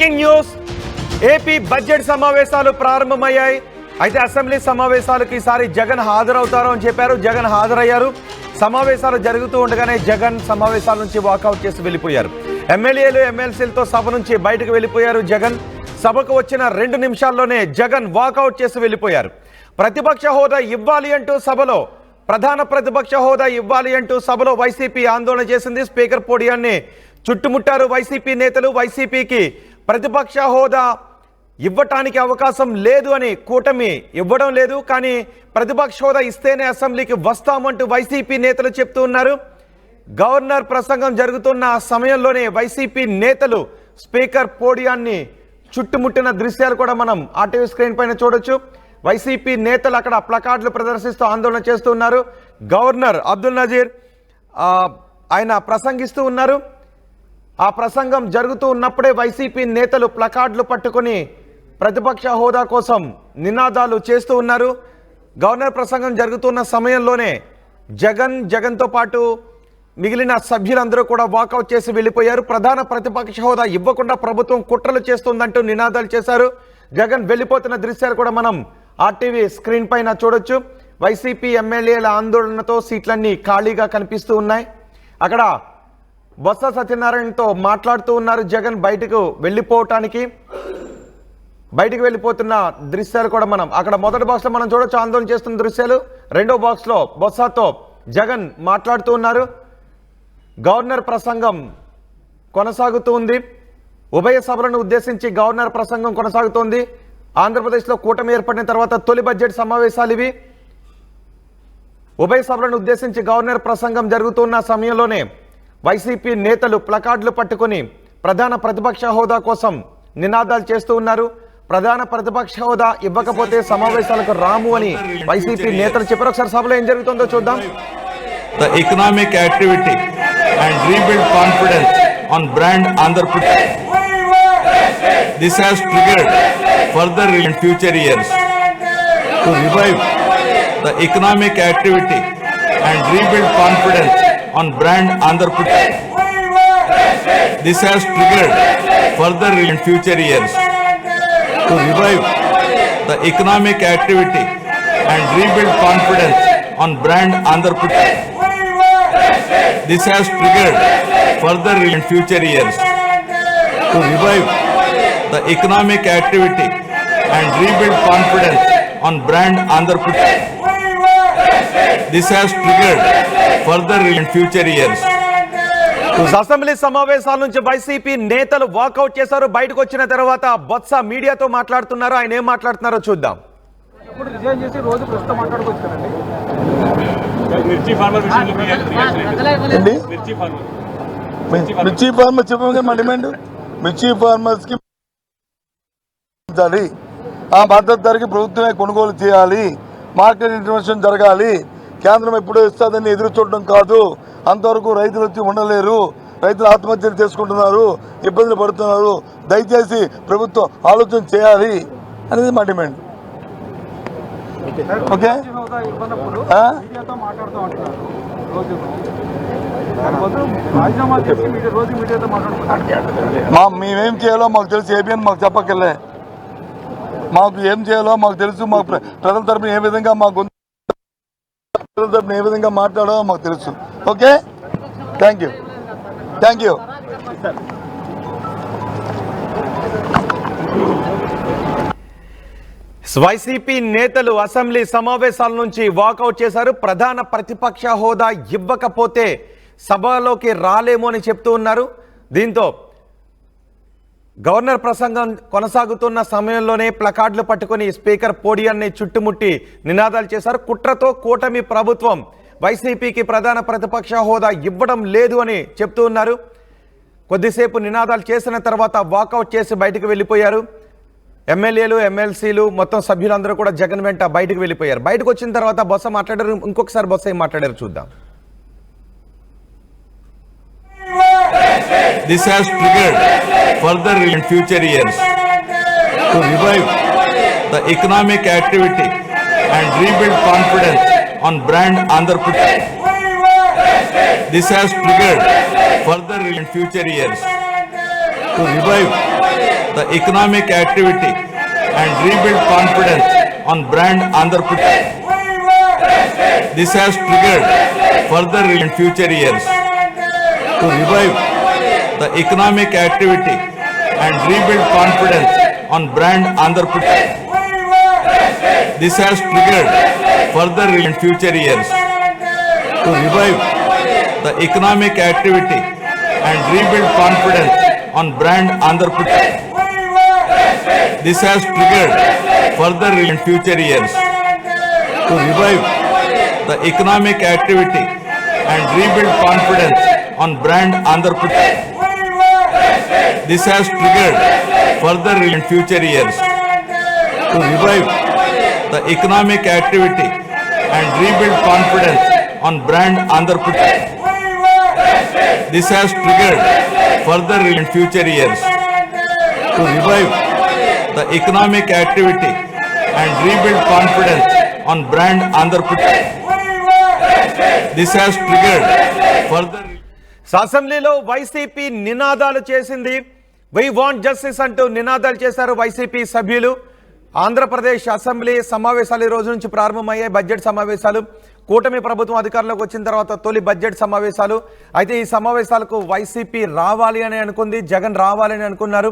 Breaking news, AP budget సమావేశాలు ప్రారంభమయ్యాయి. అయితే అసెంబ్లీ సమావేశాలకు ఈసారి జగన్ హాజరవుతారు అని చెప్పారు. జగన్ హాజరయ్యారు. సమావేశాలు జరుగుతూ ఉండగానే జగన్ సమావేశాల నుంచి వాకౌట్ చేసి వెళ్ళిపోయారు. ఎమ్మెల్యేలు ఎమ్మెల్సీలతో సభ నుంచి బయటకు వెళ్ళిపోయారు. జగన్ సభకు వచ్చిన 2 నిమిషాల్లోనే జగన్ వాకౌట్ చేసి వెళ్ళిపోయారు. ప్రతిపక్ష హోదా ఇవ్వాలి అంటూ సభలో ప్రధాన ప్రతిపక్ష హోదా ఇవ్వాలి అంటూ సభలో వైసీపీ ఆందోళన చేసింది. స్పీకర్ పోడియాన్ని చుట్టుముట్టారు వైసీపీ నేతలు. వైసీపీకి ప్రతిపక్ష హోదా ఇవ్వటానికి అవకాశం లేదు అని కూటమి ఇవ్వడం లేదు, కానీ ప్రతిపక్ష హోదా ఇస్తేనే అసెంబ్లీకి వస్తామంటూ వైసీపీ నేతలు చెప్తూ ఉన్నారు. గవర్నర్ ప్రసంగం జరుగుతున్న సమయంలోనే వైసీపీ నేతలు స్పీకర్ పోడియాన్ని చుట్టుముట్టిన దృశ్యాలు కూడా మనం ఆర్టీవీ స్క్రీన్ పైన చూడొచ్చు. వైసీపీ నేతలు అక్కడ ప్లకార్డులు ప్రదర్శిస్తూ ఆందోళన చేస్తూ ఉన్నారు. గవర్నర్ అబ్దుల్ నజీర్ ఆయన ప్రసంగిస్తూ ఉన్నారు. ఆ ప్రసంగం జరుగుతూ ఉన్నప్పుడే వైసీపీ నేతలు ప్లకార్డులు పట్టుకొని ప్రతిపక్ష హోదా కోసం నినాదాలు చేస్తూ ఉన్నారు. గవర్నర్ ప్రసంగం జరుగుతున్న సమయంలోనే జగన్తో పాటు మిగిలిన సభ్యులందరూ కూడా వాకౌట్ చేసి వెళ్ళిపోయారు. ప్రధాన ప్రతిపక్ష హోదా ఇవ్వకుండా ప్రభుత్వం కుట్రలు చేస్తుందంటూ నినాదాలు చేశారు. జగన్ వెళ్ళిపోతున్న దృశ్యాలు కూడా మనం ఆర్టీవీ స్క్రీన్ పైన చూడొచ్చు. వైసీపీ ఎమ్మెల్యేల ఆందోళనతో సీట్లన్నీ ఖాళీగా కనిపిస్తూ ఉన్నాయి. అక్కడ బొత్స సత్యనారాయణతో మాట్లాడుతూ ఉన్నారు. జగన్ బయటకు వెళ్ళిపోతున్న దృశ్యాలు కూడా మనం అక్కడ మొదటి బాక్స్ లో మనం చూడొచ్చు ఆందోళన చేస్తున్న దృశ్యాలు. రెండో బాక్స్ లో బొత్సతో జగన్ మాట్లాడుతూ ఉన్నారు. గవర్నర్ ప్రసంగం కొనసాగుతూ ఉంది. ఉభయ సభలను ఉద్దేశించి గవర్నర్ ప్రసంగం కొనసాగుతోంది. ఆంధ్రప్రదేశ్లో కూటమి ఏర్పడిన తర్వాత తొలి బడ్జెట్ సమావేశాలు ఇవి. ఉభయ సభలను ఉద్దేశించి గవర్నర్ ప్రసంగం జరుగుతున్న సమయంలోనే వైసీపీ నేతలు ప్లకార్డులు పట్టుకొని ప్రధాన ప్రతిపక్ష హోదా కోసం నినాదాలు చేస్తూ ఉన్నారు. ప్రధాన ప్రతిపక్ష హోదా ఇవ్వకపోతే సమావేశాలకు రాము అని వైసీపీ నేతలు చెప్పారు. ఒకసారి సభలో ఏం జరుగుతుందో చూద్దాం. The economic activity and rebuild confidence on brand Andhra Pradesh. This has triggered further in future years to revive the economic activity and rebuild confidence on brand Andhra Pradesh. This has triggered further in future years to revive the economic activity and rebuild confidence on brand Andhra Pradesh. This has triggered further in future years to revive the economic activity and rebuild confidence on brand Andhra Pradesh. This has triggered further in future years. Assembly సమావేశాల నుంచి YCP నేతలు walkout చేశారు. బయటకు వచ్చిన తర్వాత బొత్స మీడియాతో మాట్లాడుతున్నారు. ఆయన ఏం మాట్లాడుతున్నారో చూద్దాం. మిర్చి ఫార్మర్ చెప్పగా మా డిమాండ్ మిర్చి ఫార్మర్స్ కి ఆ మద్దతు ధరకి ప్రభుత్వమే కొనుగోలు చేయాలి. మార్కెట్ ఇంటర్వెన్షన్ జరగాలి. కేంద్రం ఎప్పుడో ఇస్తుందని ఎదురు చూడడం కాదు. అంతవరకు రైతులు వచ్చి ఉండలేరు. రైతులు ఆత్మహత్యలు చేసుకుంటున్నారు, ఇబ్బందులు పడుతున్నారు. దయచేసి ప్రభుత్వం ఆలోచన చేయాలి అనేది మా డిమాండ్. ఓకే, మేమేం చేయాలో మాకు తెలుసు. ఏబిఎన్ మాకు చెప్పక్కర్లే. మాకు ఏం చేయాలో మాకు తెలుసు. మాకు ప్రజల తరపున ఏ విధంగా ఏ విధంగా మాట్లాడాలో మాకు తెలుసు. Okay, thank you. వైసీపీ నేతలు అసెంబ్లీ సమావేశాల నుంచి వాకౌట్ చేశారు. ప్రధాన ప్రతిపక్ష హోదా ఇవ్వకపోతే సభలోకి రాలేమో అని చెప్తూ ఉన్నారు. దీంతో గవర్నర్ ప్రసంగం కొనసాగుతున్న సమయంలోనే ప్లకార్డులు పట్టుకొని స్పీకర్ పోడియాన్ని చుట్టుముట్టి నినాదాలు చేశారు. కుట్రతో కూటమి ప్రభుత్వం వైసీపీకి ప్రధాన ప్రతిపక్ష హోదా ఇవ్వడం లేదు అని చెప్తూ ఉన్నారు. కొద్దిసేపు నినాదాలు చేసిన తర్వాత వాకౌట్ చేసి బయటకు వెళ్ళిపోయారు. ఎమ్మెల్యేలు ఎమ్మెల్సీలు మొత్తం సభ్యులందరూ కూడా జగన్ వెంట బయటకు వెళ్ళిపోయారు. బయటకు వచ్చిన తర్వాత బొత్స మాట్లాడారు. ఇంకొకసారి బొత్స ఏం మాట్లాడారు చూద్దాం. This has triggered further in future years to revive the economic activity and rebuild confidence on brand Andhra Pradesh. This has triggered further in future years to revive the economic activity and rebuild confidence on brand Andhra Pradesh. This has triggered further in future years to revive the economic activity and rebuild confidence on brand Andhra Pradesh. This has triggered further in future years to revive the economic activity and rebuild confidence on brand Andhra Pradesh. This has triggered further in future years to revive the economic activity and rebuild confidence on brand Andhra Pradesh. This has triggered further in future years to revive the economic activity and rebuild confidence on brand Andhra Pradesh. This has triggered further in future years to revive the economic activity and rebuild confidence on brand Andhra Pradesh. This has triggered further. అసెంబ్లీలో YCP నినాదాలు చేసింది. We want justice అంటూ నినాదాలు చేశారు YCP సభ్యులు. Andhra Pradesh assembly సమావేశాలు ఈ రోజు నుంచి ప్రారంభమయ్యాయి. బడ్జెట్ సమావేశాలు. కూటమి ప్రభుత్వం అధికారంలోకి వచ్చిన తర్వాత తొలి బడ్జెట్ సమావేశాలు. అయితే ఈ సమావేశాలకు వైసీపీ రావాలి అని అనుకుంది, జగన్ రావాలి అని అనుకున్నారు.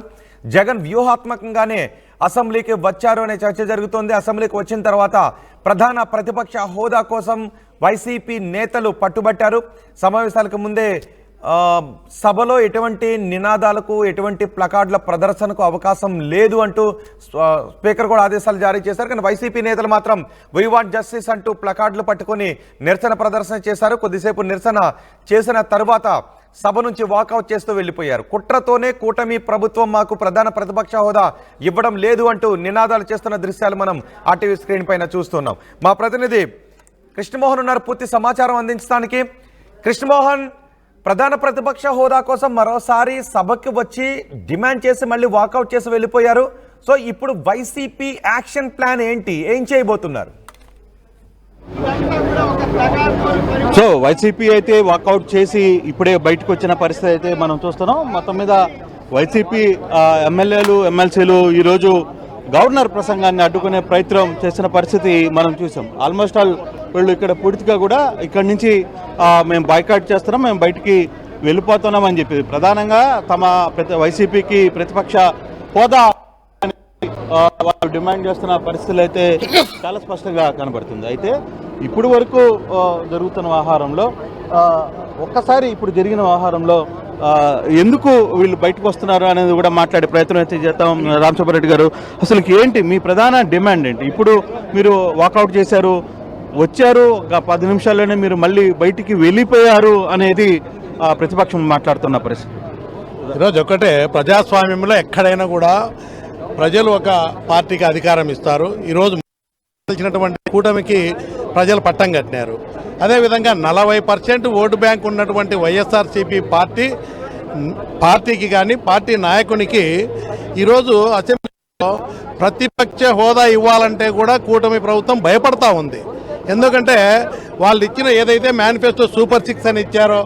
జగన్ వ్యూహాత్మకంగానే అసెంబ్లీకి వచ్చారు అనే చర్చ జరుగుతోంది. అసెంబ్లీకి వచ్చిన తర్వాత ప్రధాన ప్రతిపక్ష హోదా కోసం వైసీపీ నేతలు పట్టుబట్టారు. సమావేశాలకు ముందే సభలో ఎటువంటి నినాదాలకు ఎటువంటి ప్లకార్డుల ప్రదర్శనకు అవకాశం లేదు అంటూ స్పీకర్ కూడా ఆదేశాలు జారీ చేశారు. కానీ వైసీపీ నేతలు మాత్రం వి వాంట్ జస్టిస్ అంటూ ప్లకార్డులు పట్టుకొని నిరసన ప్రదర్శన చేశారు. కొద్దిసేపు నిరసన చేసిన తర్వాత సభ నుంచి వాకౌట్ చేస్తూ వెళ్ళిపోయారు. కుట్రతోనే కూటమి ప్రభుత్వం మాకు ప్రధాన ప్రతిపక్ష హోదా ఇవ్వడం లేదు అంటూ నినాదాలు చేస్తున్న దృశ్యాలు మనం ఆర్టీవీ స్క్రీన్ పైన చూస్తున్నాం. మా ప్రతినిధి కృష్ణమోహన్ ఉన్నారు పూర్తి సమాచారం అందించడానికి. కృష్ణమోహన్, ప్రధాన ప్రతిపక్ష హోదా కోసం మరోసారి సభకి వచ్చి డిమాండ్ చేసి మళ్ళీ వాకౌట్ చేసి వెళ్ళిపోయారు. సో ఇప్పుడు వైసీపీ యాక్షన్ ప్లాన్ ఏంటి, ఏం చేయబోతున్నారు? సో వైసీపీ అయితే వాకౌట్ చేసి ఇప్పుడే బయటకు వచ్చిన పరిస్థితి అయితే మనం చూస్తున్నాం. మొత్తం మీద వైసీపీ ఎమ్మెల్యేలు ఎమ్మెల్సీలు ఈరోజు గవర్నర్ ప్రసంగాన్ని అడ్డుకునే ప్రయత్నం చేసిన పరిస్థితి మనం చూసాం. ఆల్మోస్ట్ ఆల్ వీళ్ళు ఇక్కడ పూర్తిగా కూడా ఇక్కడి నుంచి మేము బాయ్కాట్ చేస్తున్నాం, మేము బయటికి వెళ్ళిపోతున్నాం అని చెప్పి ప్రధానంగా తమ వైసీపీకి ప్రతిపక్ష హోదా వాళ్ళు డిమాండ్ చేస్తున్న పరిస్థితులు అయితే చాలా స్పష్టంగా కనబడుతుంది. అయితే ఇప్పుడు వరకు జరుగుతున్న వ్యవహారంలో ఒక్కసారి ఇప్పుడు జరిగిన వ్యవహారంలో ఎందుకు వీళ్ళు బయటకు వస్తున్నారు అనేది కూడా మాట్లాడే ప్రయత్నం అయితే చేద్దాం. రామసుబ్బారెడ్డి గారు, అసలు ఏంటి మీ ప్రధాన డిమాండ్ ఏంటి? ఇప్పుడు మీరు వాకౌట్ చేశారు, వచ్చారు, ఒక 10 నిమిషాల్లోనే మీరు మళ్ళీ బయటికి వెళ్ళిపోయారు అనేది ప్రతిపక్షం మాట్లాడుతున్న పరిస్థితి. ఈరోజు ఒకటే, ప్రజాస్వామ్యంలో ఎక్కడైనా కూడా ప్రజలు ఒక పార్టీకి అధికారం ఇస్తారు. ఈరోజు తెలిసినటువంటి కూటమికి ప్రజలు పట్టం కట్టినారు. అదేవిధంగా 40% ఓటు బ్యాంక్ ఉన్నటువంటి వైఎస్ఆర్సీపీ పార్టీకి కానీ పార్టీ నాయకునికి ఈరోజు అసెంబ్లీలో ప్రతిపక్ష హోదా ఇవ్వాలంటే కూడా కూటమి ప్రభుత్వం భయపడతా ఉంది. ఎందుకంటే వాళ్ళు ఇచ్చిన ఏదైతే మేనిఫెస్టో సూపర్ 6 అని ఇచ్చారో,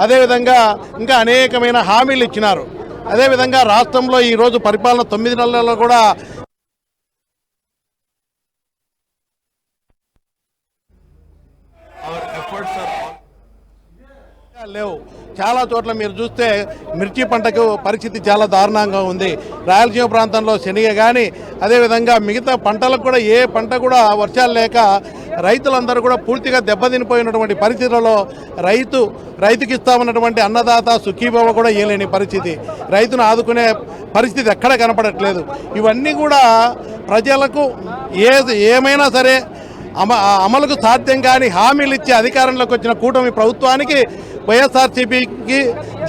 అదేవిధంగా ఇంకా అనేకమైన హామీలు ఇచ్చినారు. అదేవిధంగా రాష్ట్రంలో ఈరోజు పరిపాలన 9 నెలల్లో కూడా లేవు. చాలా చోట్ల మీరు చూస్తే మిర్చి పంటకు పరిస్థితి చాలా దారుణంగా ఉంది. రాయలసీమ ప్రాంతంలో శనగ కానీ అదేవిధంగా మిగతా పంటలకు కూడా ఏ పంట కూడా వర్షాలు లేక రైతులందరూ కూడా పూర్తిగా దెబ్బతినిపోయినటువంటి పరిస్థితులలో రైతుకి ఇస్తామన్నటువంటి అన్నదాత సుఖీభవ కూడా ఇవ్వలేని పరిస్థితి, రైతును ఆదుకునే పరిస్థితి ఎక్కడ కనపడట్లేదు. ఇవన్నీ కూడా ప్రజలకు ఏమైనా సరే అమలుకు సాధ్యం కాని హామీలు ఇచ్చి అధికారంలోకి వచ్చిన కూటమి ప్రభుత్వానికి వైఎస్ఆర్సీపీకి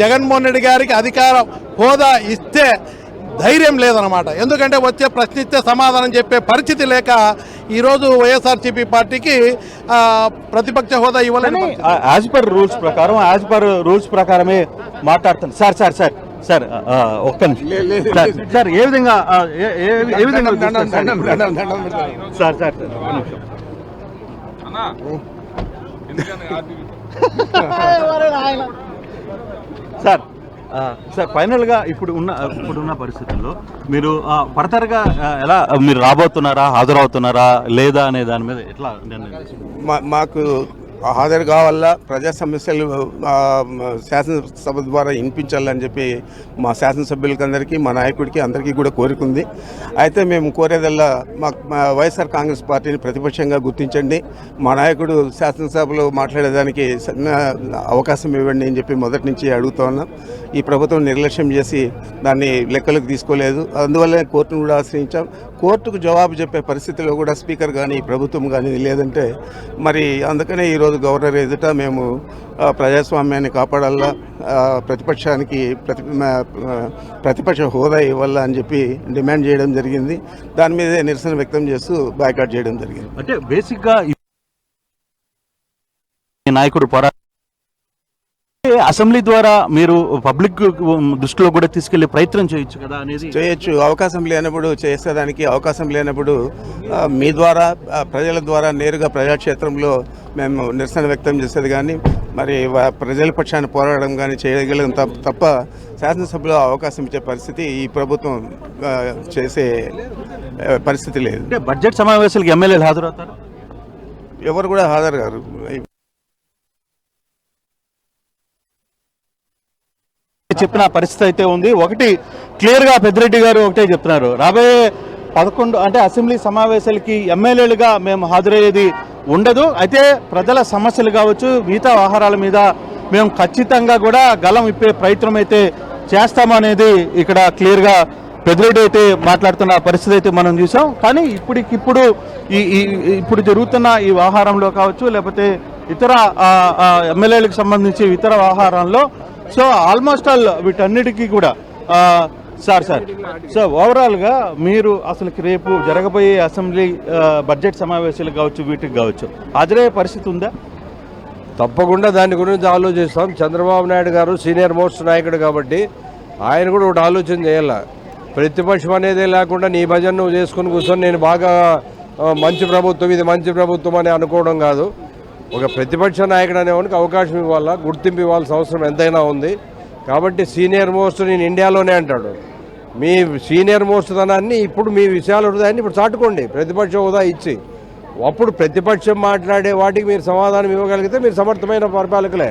జగన్మోహన్ రెడ్డి గారికి అధికార హోదా ఇస్తే ధైర్యం లేదనమాట. ఎందుకంటే వచ్చే ప్రశ్నిస్తే సమాధానం చెప్పే పరిస్థితి లేక ఈరోజు వైఎస్ఆర్సీపీ పార్టీకి ప్రతిపక్ష హోదా ఇవ్వాలని యాజ్ పర్ రూల్స్ ప్రకారమే మాట్లాడుతాను. సార్ ఒక్క నిమిషం సార్, ఏ విధంగా సార్ సార్ సార్ ఫైనల్గా ఇప్పుడున్న పరిస్థితుల్లో మీరు ఫర్దర్గా ఎలా మీరు రాబోతున్నారా, హాజరవుతున్నారా లేదా అనే దాని మీద ఎట్లా నిర్ణయం మాకు హాజరు కావాలా, ప్రజా సమస్యలు శాసనసభ ద్వారా వినిపించాలని చెప్పి మా శాసనసభ్యులకందరికీ, మా నాయకుడికి అందరికీ కూడా కోరుకుంది. అయితే మేము కోరేదల్లా మా వైఎస్ఆర్ కాంగ్రెస్ పార్టీని ప్రతిపక్షంగా గుర్తించండి, మా నాయకుడు శాసనసభలో మాట్లాడేదానికి అవకాశం ఇవ్వండి అని చెప్పి మొదటి నుంచి అడుగుతా ఉన్నాం. ఈ ప్రభుత్వం నిర్లక్ష్యం చేసి దాన్ని లెక్కలకు తీసుకోలేదు. అందువల్లనే కోర్టును కూడా ఆశ్రయించాం. కోర్టుకు జవాబు చెప్పే పరిస్థితిలో కూడా స్పీకర్ కానీ ప్రభుత్వం కానీ లేదంటే మరి అందుకనే ఈరోజు గవర్నర్ ఎదుట మేము ప్రజాస్వామ్యాన్ని కాపాడాలా, ప్రతిపక్షానికి ప్రతిపక్ష హోదా ఇవ్వాలా అని చెప్పి డిమాండ్ చేయడం జరిగింది. దాని మీదే నిరసన వ్యక్తం చేస్తూ బాయ్కాట్ చేయడం జరిగింది. అంటే బేసిక్గా నాయకుడు అసెంబ్లీ ద్వారా మీరు పబ్లిక్ దృష్టిలో కూడా తీసుకెళ్లే ప్రయత్నం చేయొచ్చు కదా అనేది. చేయొచ్చు, అవకాశం లేనప్పుడు చేసేదానికి అవకాశం లేనప్పుడు మీ ద్వారా ప్రజల ద్వారా నేరుగా ప్రజాక్షేత్రంలో మేము నిరసన వ్యక్తం చేసేది కానీ మరి ప్రజల పక్షాన్ని పోరాడడం కానీ చేయగలం తప్ప శాసనసభలో అవకాశం ఇచ్చే పరిస్థితి ఈ ప్రభుత్వం చేసే పరిస్థితి లేదు. అంటే బడ్జెట్ సమావేశాలకు ఎమ్మెల్యేలు హాజరవుతారు, ఎవరు కూడా హాజరు కారు. చెప్పిన పరిస్థితి అయితే ఉంది. ఒకటి క్లియర్గా పెద్దిరెడ్డి గారు ఒకటే చెప్తున్నారు, రాబోయే 11 అంటే అసెంబ్లీ సమావేశాలకి ఎమ్మెల్యేలుగా మేము హాజరయ్యేది ఉండదు. అయితే ప్రజల సమస్యలు కావచ్చు, మిగతా వ్యవహారాల మీద మేము ఖచ్చితంగా కూడా గలం ఇప్పే ప్రయత్నం అయితే చేస్తామనేది ఇక్కడ క్లియర్గా పెద్దిరెడ్డి అయితే మాట్లాడుతున్న పరిస్థితి అయితే మనం చూసాం. కానీ ఇప్పుడు జరుగుతున్న ఈ వ్యవహారంలో కావచ్చు, లేకపోతే ఇతర ఎమ్మెల్యేలకు సంబంధించి ఇతర వ్యవహారంలో సో ఆల్మోస్ట్ ఆల్ వీటన్నిటికీ కూడా సార్ ఓవరాల్గా మీరు అసలు రేపు జరగబోయే అసెంబ్లీ బడ్జెట్ సమావేశాలు కావచ్చు, వీటికి కావచ్చు హాజరయ్యే పరిస్థితి ఉందా? తప్పకుండా దాని గురించి ఆలోచిస్తాం. చంద్రబాబు నాయుడు గారు సీనియర్ మోస్ట్ నాయకుడు కాబట్టి ఆయన కూడా ఒకటి ఆలోచన చేయాల. ప్రతిపక్షం అనేదే లేకుండా నీ భజన నువ్వు చేసుకుని కూర్చొని నేను బాగా మంచి ప్రభుత్వం, ఇది మంచి ప్రభుత్వం అని అనుకోవడం కాదు. ఒక ప్రతిపక్ష నాయకుడు అనేవానికి అవకాశం ఇవ్వాలా, గుర్తింపు ఇవ్వాల్సిన అవసరం ఎంతైనా ఉంది. కాబట్టి సీనియర్ మోస్ట్ నేను ఇండియాలోనే అంటాడు. మీ సీనియర్ మోస్ట్ ధనాన్ని ఇప్పుడు మీ విషయాల హృదయాన్ని ఇప్పుడు చాటుకోండి, ప్రతిపక్ష హోదా ఇచ్చి. అప్పుడు ప్రతిపక్షం మాట్లాడే వాటికి మీరు సమాధానం ఇవ్వగలిగితే మీరు సమర్థమైన పరిపాలకులే.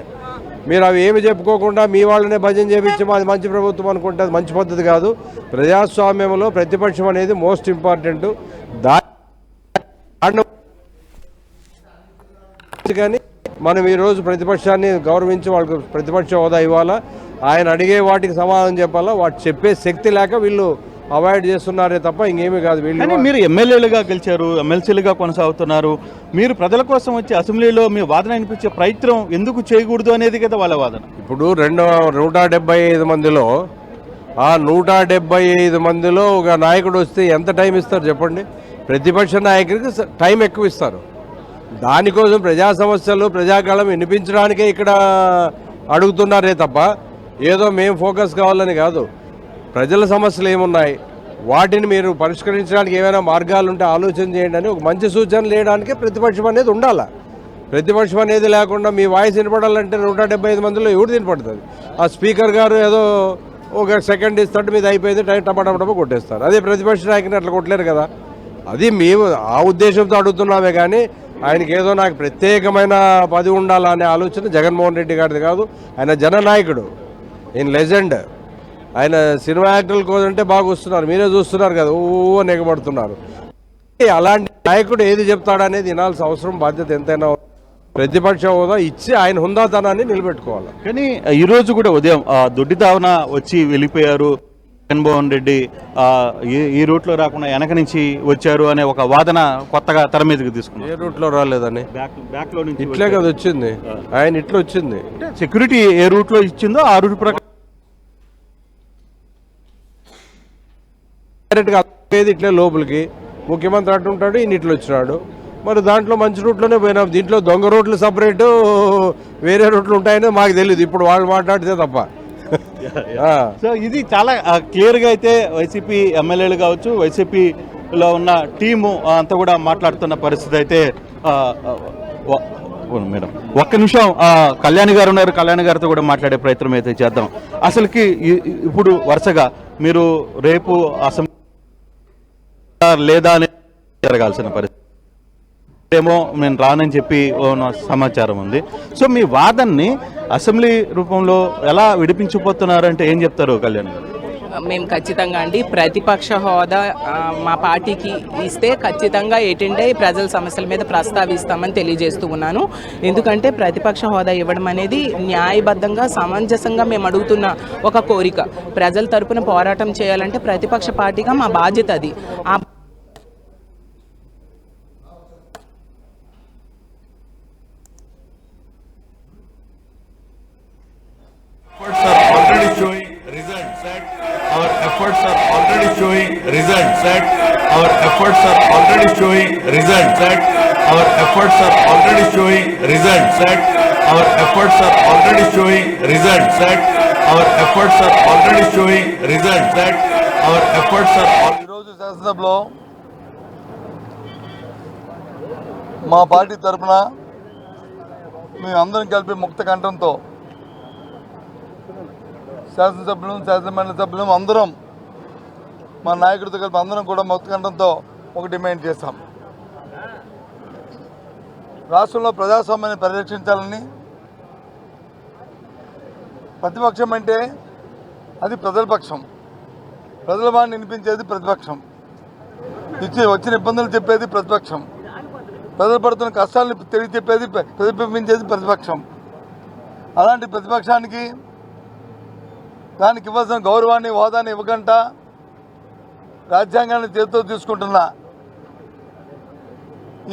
మీరు అవి ఏమి చెప్పుకోకుండా మీ వాళ్ళనే భజన చేపించి మాది మంచి ప్రభుత్వం అనుకుంటే అది మంచి పద్ధతి కాదు. ప్రజాస్వామ్యంలో ప్రతిపక్షం అనేది మోస్ట్ ఇంపార్టెంట్. కానీ మనం ఈరోజు ప్రతిపక్షాన్ని గౌరవించి వాళ్ళకు ప్రతిపక్ష హోదా ఇవ్వాలా, ఆయన అడిగే వాటికి సమాధానం చెప్పాలా. వాటి చెప్పే శక్తి లేక వీళ్ళు అవాయిడ్ చేస్తున్నారే తప్ప ఇంకేమీ కాదు. వీళ్ళు మీరు ఎమ్మెల్యేలుగా గెలిచారు, ఎమ్మెల్సీలుగా కొనసాగుతున్నారు. మీరు ప్రజల కోసం వచ్చి అసెంబ్లీలో మీ వాదన వినిపించే ప్రయత్నం ఎందుకు చేయకూడదు అనేది కదా వాళ్ళ వాదన. ఇప్పుడు 175 మందిలో ఆ 175 మందిలో ఒక నాయకుడు వస్తే ఎంత టైం ఇస్తారు చెప్పండి? ప్రతిపక్ష నాయకుడికి టైం ఎక్కువ ఇస్తారు. దానికోసం ప్రజా సమస్యలు ప్రజాకాలం వినిపించడానికే ఇక్కడ అడుగుతున్నారే తప్ప ఏదో మేము ఫోకస్ కావాలని కాదు. ప్రజల సమస్యలు ఏమున్నాయి, వాటిని మీరు పరిష్కరించడానికి ఏమైనా మార్గాలు ఉంటే ఆలోచన చేయండి అని ఒక మంచి సూచనలు వేయడానికే ప్రతిపక్షం అనేది ఉండాలి. ప్రతిపక్షం అనేది లేకుండా మీ వాయిస్ వినపడాలంటే 175 మందిలో ఎవరు వినపడుతుంది? ఆ స్పీకర్ గారు ఏదో ఒక సెకండ్ ఇస్తాడు, మీద అయిపోయింది, టైం టపటప కొట్టేస్తారు. అదే ప్రతిపక్ష నాయకుని అట్లా కొట్టలేరు కదా. అది మేము ఆ ఉద్దేశంతో అడుగుతున్నామే కానీ ఆయనకి ఏదో నాకు ప్రత్యేకమైన పదవి ఉండాలనే ఆలోచన జగన్మోహన్ రెడ్డి గారిది కాదు. ఆయన జననాయకుడు, ఈయన లెజెండ్. ఆయన సినిమా యాక్టర్ల కోసంటే బాగా వస్తున్నారు, మీరే చూస్తున్నారు కదా, నెగబడుతున్నారు. అలాంటి నాయకుడు ఏది చెప్తాడనేది వినాల్సిన అవసరం బాధ్యత ఎంతైనా. ప్రతిపక్ష హోదా ఇచ్చి ఆయన హుందాతనాన్ని నిలబెట్టుకోవాలి. కానీ ఈరోజు కూడా ఉదయం దొడ్డి దావన వచ్చి వెళ్ళిపోయారు జగన్మోహన్ రెడ్డి, ఈ రూట్లో రాకుండా వెనక నుంచి వచ్చారు అనే ఒక వాదన కొత్తగా తెర మీదకి తీసుకున్నారు. ఏ రూట్లో రాలేదని, బ్యాక్ లో నుంచి ఇట్లే కదా వచ్చింది. ఆయన ఇట్లా వచ్చింది. సెక్యూరిటీ ఏ రూట్లో ఇచ్చిందో ఆ రూట్ ప్రకారం డైరెక్ట్గా ఇట్లే లోపలికి ముఖ్యమంత్రి అంటుంటాడు, ఈయన ఇట్లా వచ్చినాడు. మరి దాంట్లో మంచి రూట్లోనే పోయినాం. దీంట్లో దొంగ రూట్లు సపరేటు, వేరే రూట్లు ఉంటాయని మాకు తెలియదు. ఇప్పుడు వాళ్ళు మాట్లాడితే తప్ప. సో ఇది చాలా క్లియర్గా అయితే వైసీపీ ఎమ్మెల్యేలు కావచ్చు, వైసీపీలో ఉన్న టీము అంతా కూడా మాట్లాడుతున్న పరిస్థితి అయితే మేడం ఒక్క నిమిషం కళ్యాణి గారు ఉన్నారు, కళ్యాణి గారితో కూడా మాట్లాడే ప్రయత్నం అయితే చేద్దాం. అసలుకి ఇప్పుడు వరుసగా మీరు రేపు అసెంబ్లీ లేదా అని జరగాల్సిన పరిస్థితి ఏమో నేను రానని చెప్పి సమాచారం ఉంది. సో మీ వాదనని అసెంబ్లీ రూపంలో ఎలా విడిపించిపోతున్నారంటే ఏం చెప్తారు కళ్యాణ్ గారు? మేము ఖచ్చితంగా అండి ప్రతిపక్ష హోదా మా పార్టీకి ఇస్తే ఖచ్చితంగా ఏటంటే ప్రజల సమస్యల మీద ప్రస్తావిస్తామని తెలియజేస్తూ ఉన్నాను. ఎందుకంటే ప్రతిపక్ష హోదా ఇవ్వడం అనేది న్యాయబద్ధంగా సమంజసంగా మేము అడుగుతున్న ఒక కోరిక. ప్రజల తరపున పోరాటం చేయాలంటే ప్రతిపక్ష పార్టీగా మా బాధ్యత అది. Our efforts are already showing results that our efforts are already showing results that our efforts are already showing results that our efforts are already showing results that our efforts are already showing results that our efforts are. ఈరోజు శాసనసభలో మా party తరఫున మేము అందరం కలిపి ముక్త కంఠంతో శాసనసభ్యులు శాసనమండలి సభ్యులు అందరం మా నాయకుడితో కలిపి అందరం కూడా మొత్తకంఠంతో ఒక డిమాండ్ చేశాం. రాష్ట్రంలో ప్రజాస్వామ్యాన్ని పరిరక్షించాలని. ప్రతిపక్షం అంటే అది ప్రజల పక్షం, ప్రజల వాడిని వినిపించేది ప్రతిపక్షం, వచ్చిన ఇబ్బందులు చెప్పేది ప్రతిపక్షం, ప్రజలు పడుతున్న కష్టాలను తెలియచెప్పేది ప్రతిబింబించేది ప్రతిపక్షం. అలాంటి ప్రతిపక్షానికి దానికి ఇవ్వాల్సిన గౌరవాన్ని హోదాన్ని ఇవ్వకుండా రాజ్యాంగాన్ని చేతితో తీసుకుంటున్న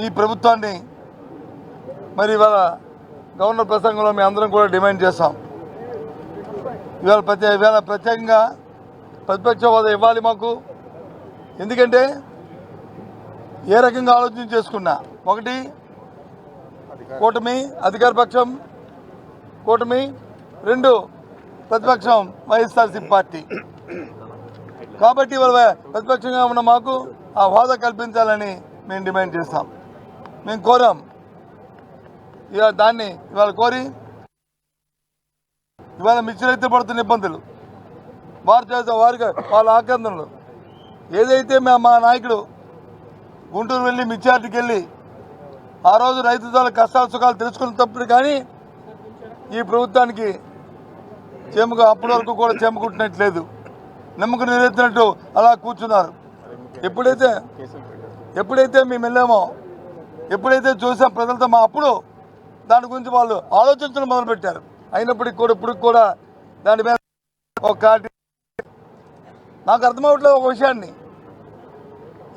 ఈ ప్రభుత్వాన్ని మరి ఇవాళ గవర్నర్ ప్రసంగంలో మేము అందరం కూడా డిమాండ్ చేస్తాం. ఇవాళ ప్రత్యేకంగా ప్రతిపక్ష హోదా ఇవ్వాలి మాకు. ఎందుకంటే ఏ రకంగా ఆలోచన చేసుకున్నా, ఒకటి కూటమి అధికార పక్షం కూటమి, రెండు ప్రతిపక్షం వైఎస్ఆర్సీ పార్టీ. కాబట్టి ఇవాళ ప్రతిపక్షంగా ఉన్న మాకు ఆ హోదా కల్పించాలని మేము డిమాండ్ చేస్తాం, మేము కోరాం. ఇవాళ దాన్ని ఇవాళ కోరి ఇవాళ మిర్చిరైతే పడుతున్న ఇబ్బందులు, వారికి వాళ్ళ ఆక్రందనలు ఏదైతే మా నాయకుడు గుంటూరు వెళ్ళి మిర్చియార్టీకి వెళ్ళి ఆ రోజు రైతుల కష్టాలు సుఖాలు తెలుసుకున్నప్పుడు కానీ ఈ ప్రభుత్వానికి అప్పటి వరకు కూడా చెమ్మకుంటున్నట్లేదు, నమ్మకం నిలెత్తినట్టు అలా కూర్చున్నారు. ఎప్పుడైతే మేము వెళ్ళామో, ఎప్పుడైతే చూసాం ప్రజలతో అప్పుడు దాని గురించి వాళ్ళు ఆలోచించడం మొదలుపెట్టారు. అయినప్పటికీ కూడా ఇప్పుడు కూడా దాని మీద ఒక నాకు అర్థమవట్లేదు ఒక విషయాన్ని.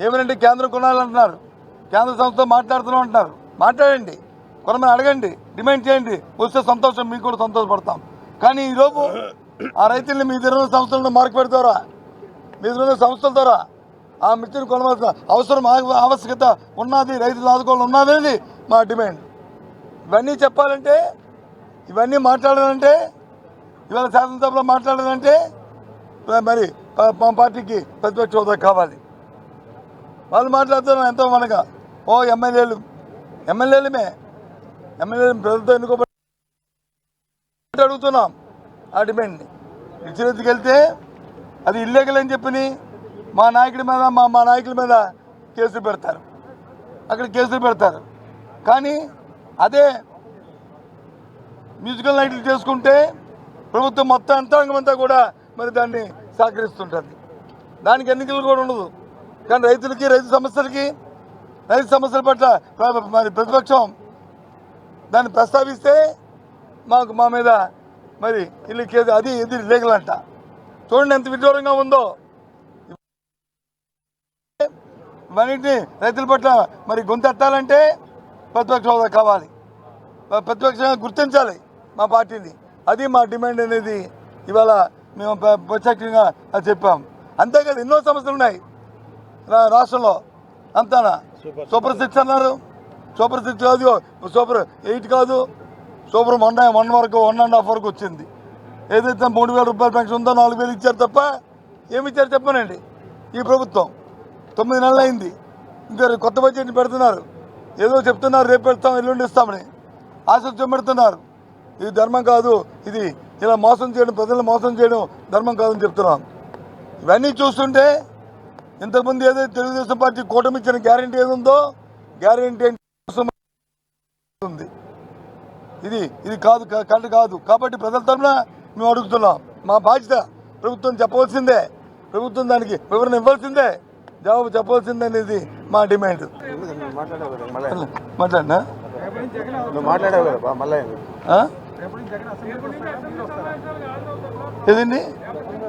ఏమనంటే కేంద్రం కొనాలంటున్నారు, కేంద్ర సంస్థ మాట్లాడుతున్నాం అంటున్నారు. మాట్లాడండి, కొనమని అడగండి, డిమాండ్ చేయండి, వస్తే సంతోషం, మీకు కూడా సంతోషపడతాం. కానీ ఈరోజు ఆ రైతుల్ని మీ దగ్గర సంస్థలను మార్కెట్ ద్వారా, మీ దగ్గర సంస్థల ద్వారా ఆ మిర్చిని కొనవలసిన అవసరం ఆవశ్యకత ఉన్నది, రైతులు ఆదుకోవాలి ఉన్నది మా డిమాండ్. ఇవన్నీ చెప్పాలంటే, ఇవన్నీ మాట్లాడాలంటే, ఇవాళ శాసనసభలో మాట్లాడాలంటే మరి మా పార్టీకి ప్రతిపక్ష హోదా కావాలి. వాళ్ళు మాట్లాడుతున్నారు ఎంతో మనగా ఎమ్మెల్యేలమే ప్రజలతో ఎన్నుకోబడి అడుగుతున్నాం ఆ డిమాండ్ని. ఇచ్చిరెత్తికి వెళ్తే అది ఇల్లీగల్ అని చెప్పి మా నాయకుడి మీద మా నాయకుల మీద కేసులు పెడతారు, అక్కడ కేసులు పెడతారు. కానీ అదే మ్యూజికల్ నైట్లు చేసుకుంటే ప్రభుత్వం మొత్తం యంత్రాంగం అంతా కూడా మరి దాన్ని సహకరిస్తుంటుంది. దానికి ఎన్నికలు కూడా ఉండదు. కానీ రైతులకి, రైతు సమస్యల పట్ల మరి ప్రతిపక్షం దాన్ని ప్రస్తావిస్తే మా మీద మరి ఇల్లు కేసు, అది ఇది లీగల్ అంట. చూడండి ఎంత విడ్డూరంగా ఉందో. ఇవన్నింటినీ రైతుల పట్ల మరి గొంతెత్తాలంటే ప్రతిపక్ష హోదా కావాలి, ప్రతిపక్షంగా గుర్తించాలి మా పార్టీని. అది మా డిమాండ్ అనేది ఇవాళ మేము ప్రత్యేకంగా చెప్పాం. అంతేకాదు ఎన్నో సమస్యలు ఉన్నాయి రాష్ట్రంలో. అంతానా సూపర్ 6 అన్నారు, సూపర్ 6 కాదు, సూపర్ 8 కాదు, సూపర్ 1 వరకు 1.5 వరకు వచ్చింది. ఏదైతే 3,000 రూపాయల పెన్షన్ ఉందో 4,000 ఇచ్చారు తప్ప ఏమి ఇచ్చారు చెప్పనండి. ఈ ప్రభుత్వం 9 నెలలు అయింది, ఇంకా కొత్త బడ్జెట్ని పెడుతున్నారు. ఏదో చెప్తున్నారు రేపు పెడతాం ఎల్లుండి ఇస్తామని. ఆశలు చెమ్మెడుతున్నారు. ఇది ధర్మం కాదు. ఇది ఇలా మోసం చేయడం, ప్రజలను మోసం చేయడం ధర్మం కాదని చెప్తున్నాం. ఇవన్నీ చూస్తుంటే ఇంతకుముందు ఏదైతే తెలుగుదేశం పార్టీ కూటమి ఇచ్చిన గ్యారెంటీ ఏది ఉందో గ్యారెంటీ ఉంది. ఇది కాదు, కరెక్ట్ కాదు. కాబట్టి ప్రజల తరఫున మేము అడుగుతున్నాం. మా బాధ్యత ప్రభుత్వం చెప్పవలసిందే, ప్రభుత్వం దానికి వివరణ ఇవ్వాల్సిందే, జవాబు చెప్పవలసిందే అనేది మా డిమాండ్. మాట్లాడినా ఏదండి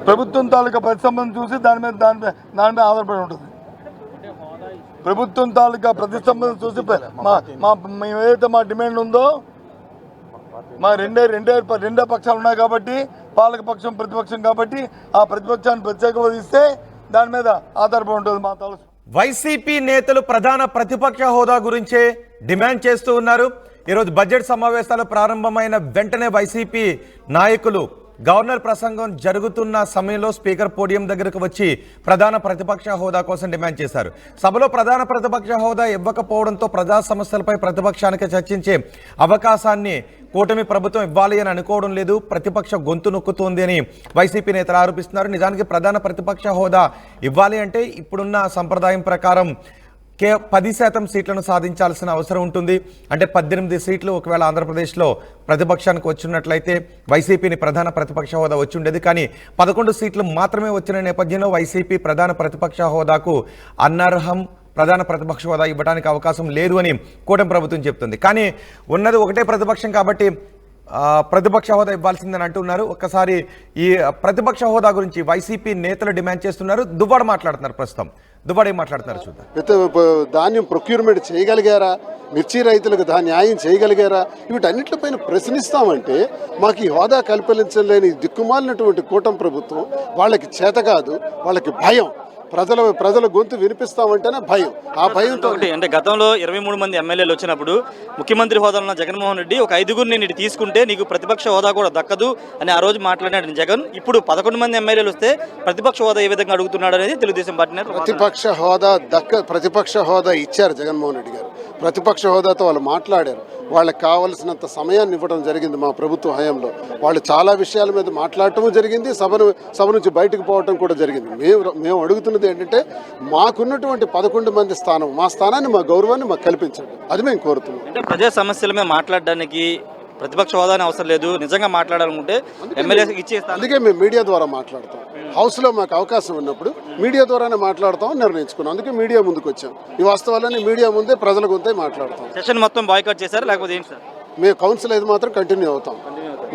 ప్రభుత్వం తాలూకా ప్రతిస్పందన చూసి దాని మీద ఆధారపడి ఉంటుంది. ప్రభుత్వం తాలూకా ప్రతిస్పందన చూసి మేము ఏదైతే మా డిమాండ్ ఉందో, మా రెండే పక్షాలు ఉన్నాయి కాబట్టి, పాలక పక్షం ప్రతిపక్షం కాబట్టి ఆ ప్రతిపక్షాన్ని ప్రత్యేకంగా ఇస్తే దాని మీద ఆధారపడి ఉంటుంది మా తాలూకా. వైసీపీ నేతలు ప్రధాన ప్రతిపక్ష హోదా గురించే డిమాండ్ చేస్తూ ఉన్నారు. ఈరోజు బడ్జెట్ సమావేశాలు ప్రారంభమైన వెంటనే వైసీపీ నాయకులు గవర్నర్ ప్రసంగం జరుగుతున్న సమయంలో స్పీకర్ పోడియం దగ్గరకు వచ్చి ప్రధాన ప్రతిపక్ష హోదా కోసం డిమాండ్ చేశారు. సభలో ప్రధాన ప్రతిపక్ష హోదా ఇవ్వకపోవడంతో ప్రజా సమస్యలపై ప్రతిపక్షానికి చర్చించే అవకాశాన్ని కూటమి ప్రభుత్వం ఇవ్వాలి అని అనుకోవడం లేదు, ప్రతిపక్ష గొంతు నొక్కుతోంది అని వైసీపీ నేతలు ఆరోపిస్తున్నారు. నిజానికి ప్రధాన ప్రతిపక్ష హోదా ఇవ్వాలి అంటే ఇప్పుడున్న సంప్రదాయం ప్రకారం 10% సీట్లను సాధించాల్సిన అవసరం ఉంటుంది. అంటే 18 సీట్లు ఒకవేళ ఆంధ్రప్రదేశ్లో ప్రతిపక్షానికి వచ్చినట్లయితే వైసీపీని ప్రధాన ప్రతిపక్ష హోదా వచ్చి ఉండేది. కానీ 11 సీట్లు మాత్రమే వచ్చిన నేపథ్యంలో వైసీపీ ప్రధాన ప్రతిపక్ష హోదాకు అనర్హం, ప్రధాన ప్రతిపక్ష హోదా ఇవ్వడానికి అవకాశం లేదు అని కూటమి ప్రభుత్వం చెప్తుంది. కానీ ఉన్నది ఒకటే ప్రతిపక్షం కాబట్టి ప్రతిపక్ష హోదా ఇవ్వాల్సిందని అంటున్నారు. ఒక్కసారి ఈ ప్రతిపక్ష హోదా గురించి వైసీపీ నేతలు డిమాండ్ చేస్తున్నారు. దువ్వాడ మాట్లాడుతున్నారు. ప్రస్తుతం దువ్వాడ ఏం మాట్లాడుతున్నారు చూద్దాం. ధాన్యం ప్రొక్యూర్మెంట్ చేయగలిగారా? మిర్చి రైతులకు న్యాయం చేయగలిగారా? వీటన్నిటిపైన ప్రశ్నిస్తామంటే మాకు ఈ హోదా కల్పించలేని దిక్కుమాలినటువంటి కూటమి ప్రభుత్వం, వాళ్ళకి చేత కాదు, వాళ్ళకి భయం. ప్రజల గొంతు వినిపిస్తామంటేనే భయం. ఆ భయంతో అంటే గతంలో 23 మంది ఎమ్మెల్యేలు వచ్చినప్పుడు ముఖ్యమంత్రి హోదాలో ఉన్న జగన్మోహన్ రెడ్డి ఒక 5గురిని నేను తీసుకుంటే నీకు ప్రతిపక్ష హోదా కూడా దక్కదు అని ఆ రోజు మాట్లాడినాడు జగన్. ఇప్పుడు 11 మంది ఎమ్మెల్యేలు వస్తే ప్రతిపక్ష హోదా ఏ విధంగా అడుగుతున్నాడు అనేది తెలుగుదేశం పార్టీ ప్రతిపక్ష హోదా ఇచ్చారు జగన్మోహన్ రెడ్డి గారు. ప్రతిపక్ష హోదాతో వాళ్ళు మాట్లాడారు. వాళ్ళకి కావలసినంత సమయాన్ని ఇవ్వడం జరిగింది మా ప్రభుత్వ హయాంలో. వాళ్ళు చాలా విషయాల మీద మాట్లాడటం జరిగింది, సభ నుంచి బయటకు పోవటం కూడా జరిగింది. మేము అడుగుతున్నది ఏంటంటే మాకున్నటువంటి 11 మంది స్థానం, మా స్థానాన్ని, మా గౌరవాన్ని మాకు కల్పించండి. అది మేము కోరుతున్నాం. అంటే ప్రజా సమస్యల మీద మాట్లాడడానికి ప్రతిపక్ష హోదానే అవసరం లేదు, నిజంగా మాట్లాడాలనుకుంటే ఎమ్మెల్యే ఇచ్చేస్తాం. అందుకే మేము మీడియా ద్వారా మాట్లాడతాం. హౌస్లో మాకు అవకాశం ఉన్నప్పుడు మీడియా ద్వారానే మాట్లాడతాం నిర్ణయించుకున్నాం. అందుకే మీడియా ముందుకు వచ్చాం. ఈ వాస్తవాలన్నీ మీడియా ముందే ప్రజల గుంతే మాట్లాడతాం. సెషన్ మొత్తం బాయ్కాట్ చేశారు లేకపోతే ఏంటి సార్? మేము కౌన్సిల్ అయితే మాత్రం కంటిన్యూ అవుతాం.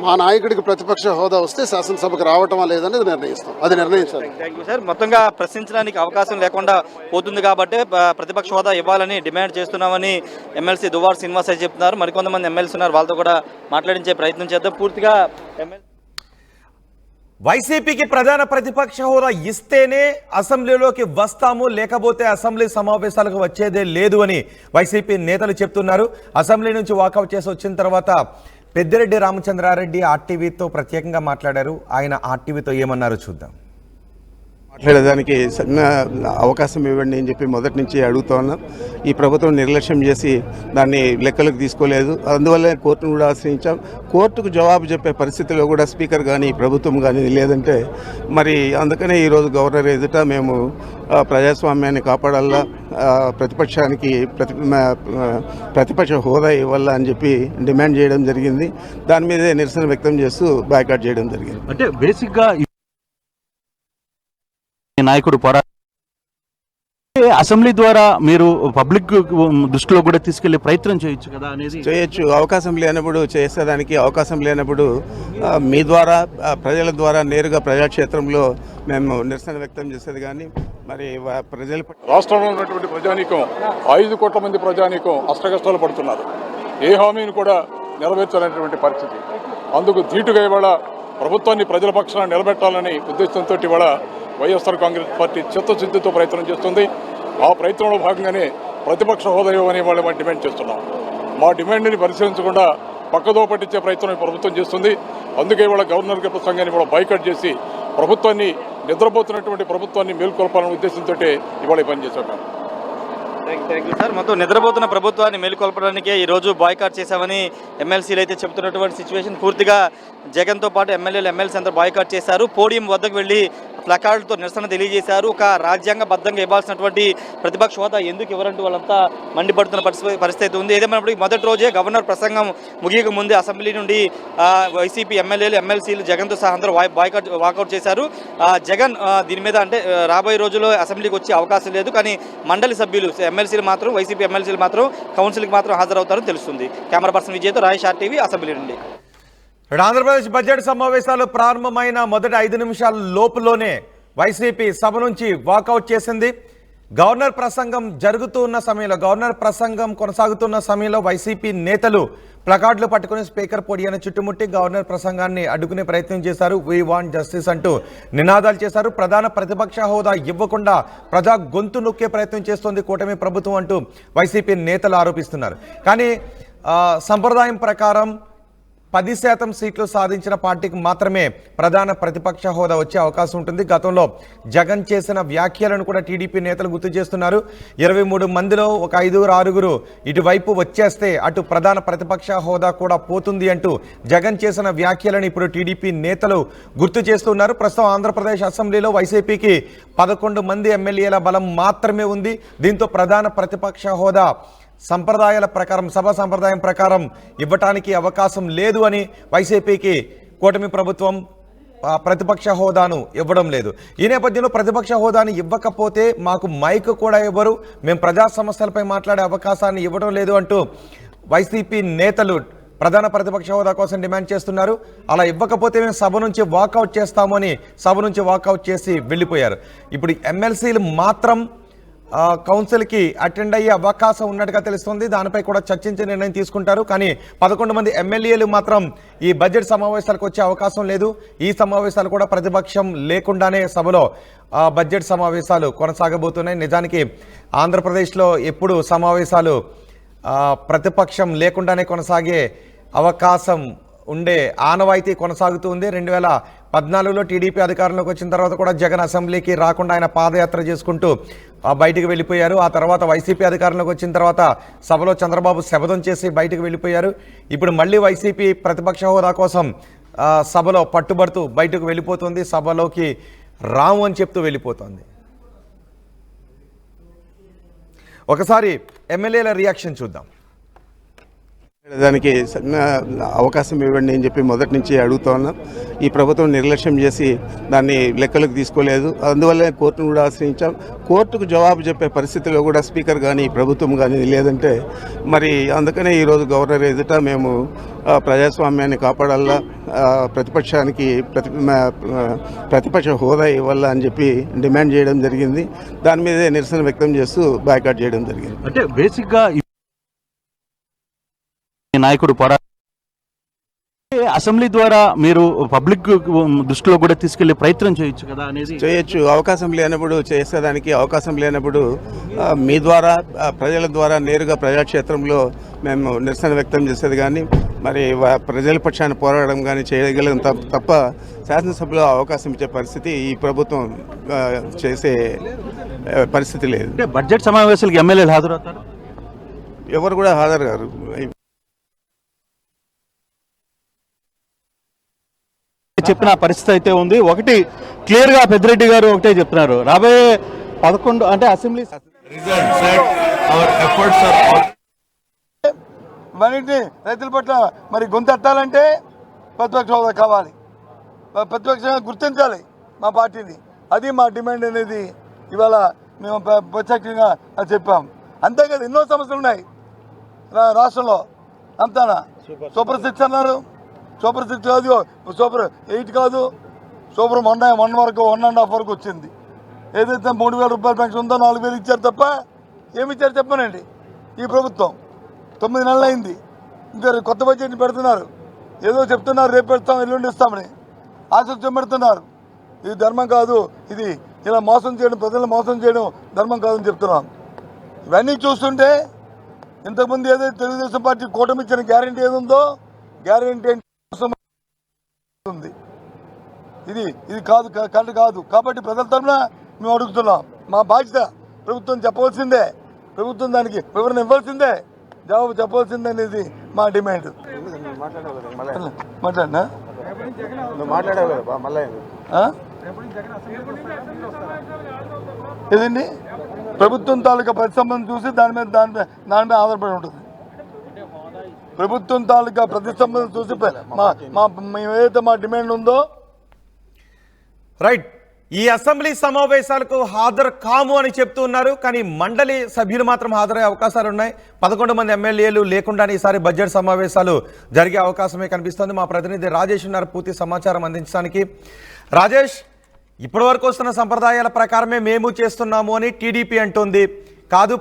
మా నాయకుడికి ప్రతిపక్ష హోదా వస్తే శాసనసభకు రావటమా లేదనేది నిర్ణయిస్తాం. అది నిర్ణయించాలి. Thank you sir. మొత్తంగా ప్రశ్నించడానికి అవకాశం లేకుండా పోతుంది కాబట్టి ప్రతిపక్ష హోదా ఇవ్వాలని డిమాండ్ చేస్తున్నామని ఎమ్మెల్సీ దువ్వాడ శ్రీనివాస్ చెప్తున్నారు. మరికొంతమంది ఎమ్మెల్సీ ఉన్నారు, వాళ్ళతో కూడా మాట్లాడించే ప్రయత్నం చేద్దాం. పూర్తిగా వైసీపీకి ప్రధాన ప్రతిపక్ష హోదా ఇస్తేనే అసెంబ్లీలోకి వస్తాము, లేకపోతే అసెంబ్లీ సమావేశాలకు వచ్చేదే లేదు అని వైసీపీ నేతలు చెప్తున్నారు. అసెంబ్లీ నుంచి వాకౌట్ చేసి వచ్చిన తర్వాత పెద్దిరెడ్డి రామచంద్రారెడ్డి ఆర్టీవీతో ప్రత్యేకంగా మాట్లాడారు. ఆయన ఆర్టీవీతో ఏమన్నారో చూద్దాం. మాట్లాడేదానికి అవకాశం ఇవ్వండి అని చెప్పి మొదటి నుంచి అడుగుతా ఉన్నాం. ఈ ప్రభుత్వం నిర్లక్ష్యం చేసి దాన్ని లెక్కలకు తీసుకోలేదు. అందువల్ల కోర్టును కూడా ఆశ్రయించాం. కోర్టుకు జవాబు చెప్పే పరిస్థితిలో కూడా స్పీకర్ కానీ ప్రభుత్వం కానీ లేదంటే మరి అందుకనే ఈరోజు గవర్నర్ ఎదుట మేము ప్రజాస్వామ్యాన్ని కాపాడాలా, ప్రతిపక్షానికి ప్రతిపక్ష హోదా ఇవ్వాలా అని చెప్పి డిమాండ్ చేయడం జరిగింది. దాని మీదే నిరసన వ్యక్తం చేస్తూ బాయ్కాట్ చేయడం జరిగింది. అంటే బేసిక్గా నాయకుడు అసెంబ్లీ ద్వారా మీరు పబ్లిక్ దృష్టిలో కూడా తీసుకెళ్లే ప్రయత్నం చేయొచ్చు కదా అనేది. చేయొచ్చు. అవకాశం లేనప్పుడు చేసేదానికి అవకాశం లేనప్పుడు మీ ద్వారా ప్రజల ద్వారా నేరుగా ప్రజాక్షేత్రంలో మేము నిరసన వ్యక్తం చేసేది. కానీ మరి ప్రజల రాష్ట్రంలో ఉన్నటువంటి ప్రజానీకం 5 కోట్ల మంది ప్రజానీకం అష్టకష్టాలు పడుతున్నారు. ఏ హామీని కూడా నెరవేర్చాలనేటువంటి పరిస్థితి. అందుకు ధీటుగా ఇవాళ ప్రభుత్వాన్ని ప్రజల పక్షాన నిలబెట్టాలని ఉద్దేశంతో ఇవాళ వైఎస్ఆర్ కాంగ్రెస్ పార్టీ చిత్తశుద్ధితో ప్రయత్నం చేస్తుంది. ఆ ప్రయత్నంలో భాగంగానే ప్రతిపక్ష హోదా ఇవ్వని వాళ్ళు మేము డిమాండ్ చేస్తున్నాం. మా డిమాండ్ని పరిశీలించకుండా పక్కదో పట్టించే ప్రయత్నం ప్రభుత్వం చేస్తుంది. అందుకే ఇవాళ గవర్నర్ గారి ప్రసంగాన్ని ఇవాళ బాయ్కాట్ చేసి ప్రభుత్వాన్ని, నిద్రపోతున్నటువంటి ప్రభుత్వాన్ని మేల్కొల్పాలనే ఉద్దేశంతో ఇవాళ పనిచేశాం. Thank you sir. మొత్తం నిద్రపోతున్న ప్రభుత్వాన్ని మేలుకొల్పడానికే ఈరోజు బాయ్కాట్ చేశామని ఎమ్మెల్సీలు అయితే చెబుతున్నటువంటి సిచ్యువేషన్. పూర్తిగా జగన్తో పాటు ఎమ్మెల్యేలు ఎమ్మెల్సీ అంతా బాయ్కాట్ చేశారు. పోడియం వద్దకు వెళ్ళి ప్లకార్డులతో నిరసన తెలియజేశారు. ఒక రాజ్యాంగబద్ధంగా ఇవ్వాల్సినటువంటి ప్రతిపక్ష హోదా ఎందుకు ఇవ్వరంటూ వాళ్ళంతా మండిపడుతున్న పరిస్థితి ఉంది. ఏదేమైనప్పటికీ మొదటి రోజే గవర్నర్ ప్రసంగం ముగియక ముందే అసెంబ్లీ నుండి వైసీపీ ఎమ్మెల్యేలు ఎమ్మెల్సీలు జగన్తో సహా అందరూ వాకౌట్ చేశారు. జగన్ దీని మీద అంటే రాబోయే రోజుల్లో అసెంబ్లీకి వచ్చే అవకాశం లేదు, కానీ మండలి సభ్యులు ఎమ్మెల్సీలు మాత్రం వైసీపీ ఎమ్మెల్సీలు మాత్రం కౌన్సిల్కి మాత్రం హాజరవుతారని తెలుస్తుంది. Camera person విజయ్తో Rayesh RTV assembly నుండి. ఆంధ్రప్రదేశ్ బడ్జెట్ సమావేశాలు ప్రారంభమైన మొదటి 5 నిమిషాల లోపులోనే వైసీపీ సభ నుంచి వాకౌట్ చేసింది. గవర్నర్ ప్రసంగం కొనసాగుతున్న సమయంలో వైసీపీ నేతలు ప్లకార్డులు పట్టుకుని స్పీకర్ పోడియాన్ని చుట్టుముట్టి గవర్నర్ ప్రసంగాన్ని అడ్డుకునే ప్రయత్నం చేశారు. వీ వాంట్ జస్టిస్ అంటూ నినాదాలు చేశారు. ప్రధాన ప్రతిపక్ష హోదా ఇవ్వకుండా ప్రజా గొంతు నొక్కే ప్రయత్నం చేస్తోంది కూటమి ప్రభుత్వం అంటూ వైసీపీ నేతలు ఆరోపిస్తున్నారు. కానీ సంప్రదాయం ప్రకారం 10% సీట్లు సాధించిన పార్టీకి మాత్రమే ప్రధాన ప్రతిపక్ష హోదా వచ్చే అవకాశం ఉంటుంది. గతంలో జగన్ చేసిన వ్యాఖ్యలను కూడా టీడీపీ నేతలు గుర్తు చేస్తున్నారు. 23 మందిలో ఒక 5-6 ఇటువైపు వచ్చేస్తే అటు ప్రధాన ప్రతిపక్ష హోదా కూడా పోతుంది అంటూ జగన్ చేసిన వ్యాఖ్యలను ఇప్పుడు టీడీపీ నేతలు గుర్తు చేస్తున్నారు. ప్రస్తుతం ఆంధ్రప్రదేశ్ అసెంబ్లీలో వైసీపీకి 11 మంది ఎమ్మెల్యేల బలం మాత్రమే ఉంది. దీంతో ప్రధాన ప్రతిపక్ష హోదా సభా సంప్రదాయం ప్రకారం ఇవ్వటానికి అవకాశం లేదు అని వైసీపీకి కూటమి ప్రభుత్వం ప్రతిపక్ష హోదాను ఇవ్వడం లేదు. ఈ నేపథ్యంలో ప్రతిపక్ష హోదాను ఇవ్వకపోతే మాకు మైక్ కూడా ఇవ్వరు, మేము ప్రజా సమస్యలపై మాట్లాడే అవకాశాన్ని ఇవ్వడం లేదు అంటూ వైసీపీ నేతలు ప్రధాన ప్రతిపక్ష హోదా కోసం డిమాండ్ చేస్తున్నారు. అలా ఇవ్వకపోతే మేము సభ నుంచి వాకౌట్ చేస్తామని సభ నుంచి వాకౌట్ చేసి వెళ్ళిపోయారు. ఇప్పుడు ఎమ్మెల్సీలు మాత్రం కౌన్సిల్కి అటెండ్ అయ్యే అవకాశం ఉన్నట్టుగా తెలుస్తుంది. దానిపై కూడా చర్చించి నిర్ణయం తీసుకుంటారు. కానీ 11 మంది ఎమ్మెల్యేలు మాత్రం ఈ బడ్జెట్ సమావేశాలకు వచ్చే అవకాశం లేదు. ఈ సమావేశాలు కూడా ప్రతిపక్షం లేకుండానే సభలో బడ్జెట్ సమావేశాలు కొనసాగబోతున్నాయి. నిజానికి ఆంధ్రప్రదేశ్లో ఎప్పుడు సమావేశాలు ప్రతిపక్షం లేకుండానే కొనసాగే అవకాశం ఉండే ఆనవాయితీ కొనసాగుతుంది. 2014లో టీడీపీ అధికారంలోకి వచ్చిన తర్వాత కూడా జగన్ అసెంబ్లీకి రాకుండా ఆయన పాదయాత్ర చేసుకుంటూ బయటికి వెళ్ళిపోయారు. ఆ తర్వాత వైసీపీ అధికారంలోకి వచ్చిన తర్వాత సభలో చంద్రబాబు శపథం చేసి బయటకు వెళ్ళిపోయారు. ఇప్పుడు మళ్ళీ వైసీపీ ప్రతిపక్ష హోదా కోసం సభలో పట్టుబడుతూ బయటకు వెళ్ళిపోతుంది. సభలోకి రాము అని చెప్తూ వెళ్ళిపోతుంది. ఒకసారి ఎమ్మెల్యేల రియాక్షన్ చూద్దాం. దానికి అవకాశం ఇవ్వండి అని చెప్పి మొదటి నుంచి అడుగుతా ఉన్నాం. ఈ ప్రభుత్వం నిర్లక్ష్యం చేసి దాన్ని లెక్కలకు తీసుకోలేదు. అందువల్లే కోర్టును కూడా ఆశ్రయించాం. కోర్టుకు జవాబు చెప్పే పరిస్థితిలో కూడా స్పీకర్ కానీ ప్రభుత్వం కానీ లేదంటే మరి అందుకనే ఈరోజు గవర్నర్ ఎదుట మేము ప్రజాస్వామ్యాన్ని కాపాడాలా, ప్రతిపక్షానికి ప్రతిపక్ష హోదా ఇవ్వాలా అని చెప్పి డిమాండ్ చేయడం జరిగింది. దాని మీదే నిరసన వ్యక్తం చేస్తూ బాయ్కాట్ చేయడం జరిగింది. అంటే బేసిక్గా నాయకుడు అసెంబ్లీ ద్వారా మీరు పబ్లిక్ దృష్టిలో కూడా తీసుకెళ్లే ప్రయత్నం చేయొచ్చు కదా అనేది. చేయొచ్చు. అవకాశం లేనప్పుడు చేసేదానికి అవకాశం లేనప్పుడు మీ ద్వారా ప్రజల ద్వారా నేరుగా ప్రజాక్షేత్రంలో మేము నిరసన వ్యక్తం చేసేది కానీ మరి ప్రజల పక్షాన్ని పోరాడడం కానీ చేయగలం తప్ప శాసనసభలో అవకాశం ఇచ్చే పరిస్థితి ఈ ప్రభుత్వం చేసే పరిస్థితి లేదు. బడ్జెట్ సమావేశాలకు ఎమ్మెల్యేలు హాజరవుతారు? ఎవరు కూడా హాజరు కారు. చెప్పిన పరిస్థితి అయితే ఉంది. ఒకటి క్లియర్ గా పెద్దిరెడ్డి గారు ఒకటే చెప్తున్నారు, రాబోయే 11 అంటే అసెంబ్లీ మనింటి రైతుల పట్ల మరి గొంతెత్తాలంటే ప్రతిపక్ష హోదా కావాలి, ప్రతిపక్షంగా గుర్తించాలి మా పార్టీని. అది మా డిమాండ్ అనేది ఇవాళ మేము ప్రత్యేకంగా చెప్పాం. అంతేకాదు ఎన్నో సమస్యలు ఉన్నాయి రాష్ట్రంలో. అంతానా సూపర్ 6 అన్నారు, సూపర్ 6 కాదు, సూపర్ 8 కాదు, సూపర్ 1 వరకు 1.5 వరకు వచ్చింది. ఏదైతే 3,000 రూపాయల పెన్షన్ ఉందో 4,000 ఇచ్చారు తప్ప ఏమి ఇచ్చారు చెప్పనండి. ఈ ప్రభుత్వం 9 నెలలు అయింది, ఇంకా కొత్త బడ్జెట్ని పెడుతున్నారు. ఏదో చెప్తున్నారు రేపు పెడతాం ఎల్లుండి ఇస్తామని ఆశలు చూపెడుతున్నారు. ఇది ధర్మం కాదు. ఇది ఇలా మోసం చేయడం, ప్రజలను మోసం చేయడం ధర్మం కాదని చెప్తున్నాం. ఇవన్నీ చూస్తుంటే ఇంతకుముందు ఏదైతే తెలుగుదేశం పార్టీ కూటమి ఇచ్చిన గ్యారంటీ ఏది ఉందో గ్యారంటీ ఉంది. ఇది కాదు, కరెక్ట్ కాదు. కాబట్టి ప్రజల తరఫున మేము అడుగుతున్నాం. మా బాధ్యత ప్రభుత్వం చెప్పవలసిందే. ప్రభుత్వం దానికి వివరణ ఇవ్వాల్సిందే, జవాబు చెప్పాల్సిందే అనేది మా డిమాండ్. మాట్లాడినా ఏదండి ప్రభుత్వం తాలూకా ప్రతిస్పందన చూసి దాని మీద ఆధారపడి ఉంటుంది. ప్రభుత్వం తాలూకా ప్రతిస్పందన చూసి ఏదైతే మా డిమాండ్ ఉందో. రైట్. ఈ అసెంబ్లీ సమావేశాలకు హాజరు కాము అని చెప్తూ ఉన్నారు, కానీ మండలి సభ్యులు మాత్రం హాజరయ్యే అవకాశాలు ఉన్నాయి. 11 మంది ఎమ్మెల్యేలు లేకుండానే ఈసారి బడ్జెట్ సమావేశాలు జరిగే అవకాశమే కనిపిస్తోంది. మా ప్రతినిధి రాజేష్ ఉన్నారు పూర్తి సమాచారం అందించడానికి. రాజేష్, ఇప్పటి వరకు వస్తున్న సంప్రదాయాల ప్రకారమే మేము చేస్తున్నాము అని టీడీపీ అంటోంది. కాదు